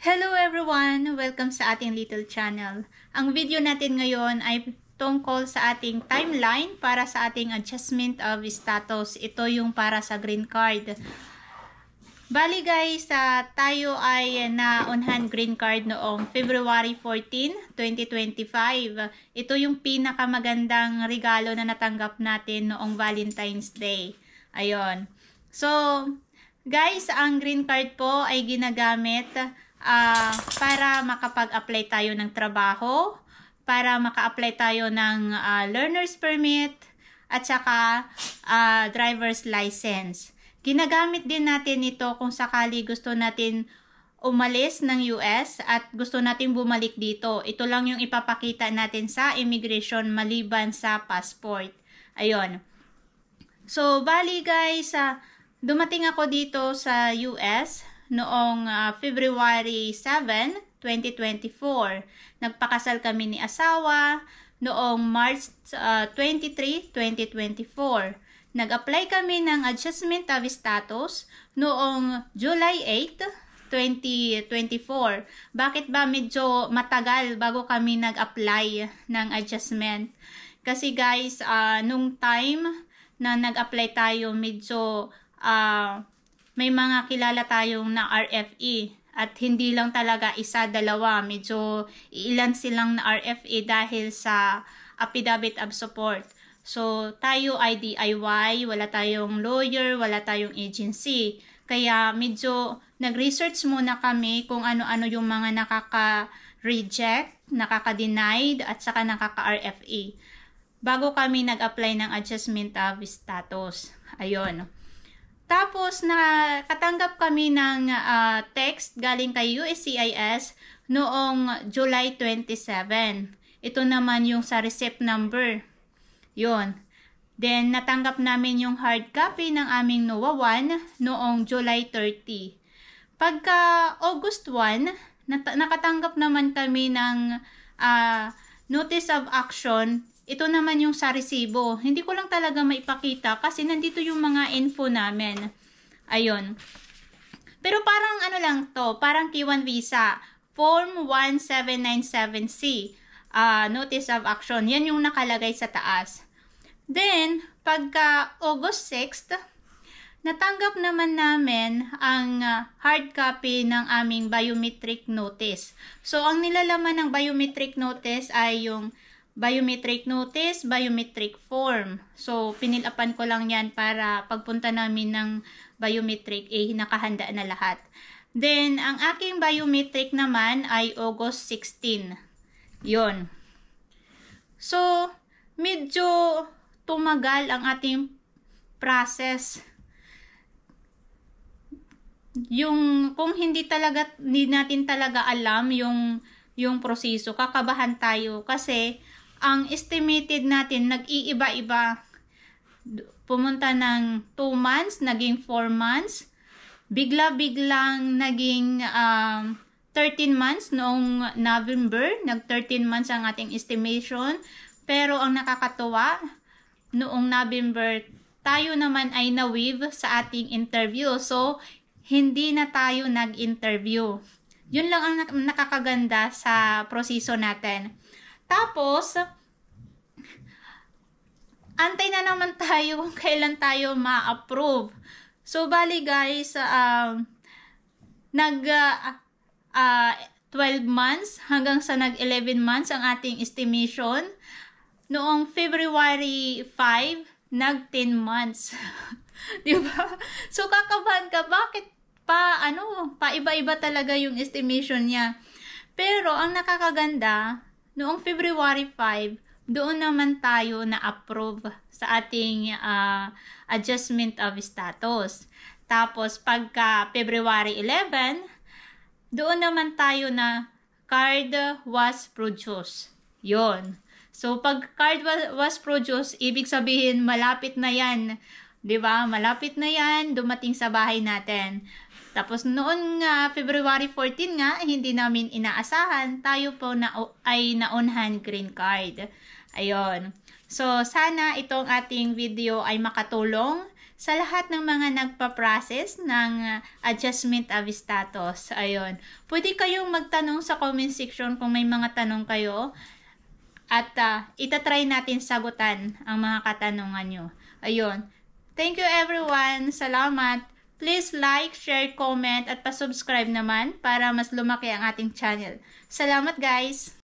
Hello everyone! Welcome sa ating little channel. Ang video natin ngayon ay tungkol sa ating timeline para sa ating adjustment of status. Ito yung para sa green card. Bali guys, tayo ay naunhan green card noong February 14, 2025. Ito yung pinakamagandang regalo na natanggap natin noong Valentine's Day. Ayun. So, guys, ang green card po ay ginagamit para makapag-apply tayo ng trabaho, para maka-apply tayo ng learner's permit, at saka driver's license. Ginagamit din natin ito kung sakali gusto natin umalis ng US at gusto natin bumalik dito. Ito lang yung ipapakita natin sa immigration maliban sa passport. Ayun. So, bali guys, dumating ako dito sa US noong February 7, 2024. Nagpakasal kami ni asawa noong March 23, 2024. Nag-apply kami ng adjustment of status noong July 8, 2024. Bakit ba medyo matagal bago kami nag-apply ng adjustment? Kasi guys, nung time na nag-apply tayo, medyo may mga kilala tayong na RFE at hindi lang talaga isa, dalawa, medyo ilan silang na RFE dahil sa affidavit of support. So tayo ay DIY, wala tayong lawyer, wala tayong agency. Kaya medyo nag-research muna kami kung ano-ano yung mga nakaka-reject, nakaka-denied at saka nakaka-RFE bago kami nag-apply ng adjustment of status. Ayun. Tapos, nakatanggap kami ng text galing kay USCIS noong July 27. Ito naman yung sa receipt number. Yun. Then, natanggap namin yung hard copy ng aming NOAA 1 noong July 30. Pagka August 1, nakatanggap naman kami ng notice of action. Ito naman yung sa resibo. Hindi ko lang talaga maipakita kasi nandito yung mga info namin. Ayun. Pero parang ano lang to, parang K1 visa. Form 1797C. Notice of action. Yan yung nakalagay sa taas. Then, pagka August 6th, natanggap naman namin ang hard copy ng aming biometric notice. So, ang nilalaman ng biometric notice ay yung biometric notice, biometric form. So, pinilapan ko lang yan para pagpunta namin ng biometric, nakahanda na lahat. Then, ang aking biometric naman ay August 16. Yon. So, medyo tumagal ang ating process. Kung hindi natin talaga alam yung proseso, kakabahan tayo kasi ang estimated natin nag-iiba-iba. Pumunta ng 2 months, naging 4 months. Bigla-biglang naging 13 months noong November. Nag-13 months ang ating estimation. Pero ang nakakatuwa, noong November, tayo naman ay na-waive sa ating interview. So, hindi na tayo nag-interview. Yun lang ang nakakaganda sa proseso natin. Tapos, antay na naman tayo kung kailan tayo ma-approve. So, bali guys, 12 months hanggang sa nag-11 months ang ating estimation. Noong February 5, nag-10 months. Diba? So, kakabahan ka, bakit iba-iba talaga yung estimation niya. Pero, ang nakakaganda, noong February 5, doon naman tayo na-approve sa ating adjustment of status. Tapos, pagka February 11, doon naman tayo na card was produced. Yon. So, pag card was produced, ibig sabihin, malapit na yan. Diba? Malapit na yan, dumating sa bahay natin. Tapos noon nga, February 14 nga, hindi namin inaasahan, tayo po ay naunhan green card. Ayun. So, sana itong ating video ay makatulong sa lahat ng mga nagpa-process ng adjustment of status. Ayun. Pwede kayong magtanong sa comment section kung may mga tanong kayo. At itatry natin sagutan ang mga katanungan nyo. Ayun. Thank you everyone. Salamat. Please like, share, comment at pa-subscribe naman para mas lumaki ang ating channel. Salamat guys!